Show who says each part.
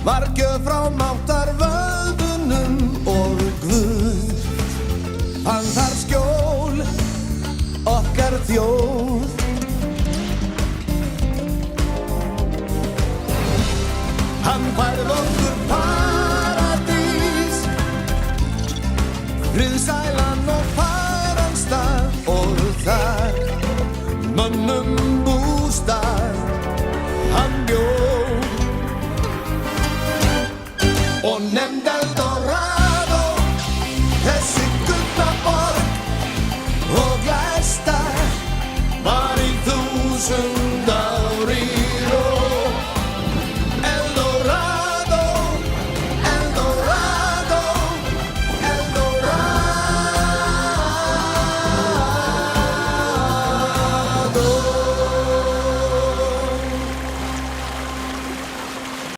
Speaker 1: var gjöf frá máttarvöldunum og Guð fann þar skjól okkar þjóð. Hann færði okkur paradís, friðsælan og faran stað og þar mönnum bústað hann bjó og nefndi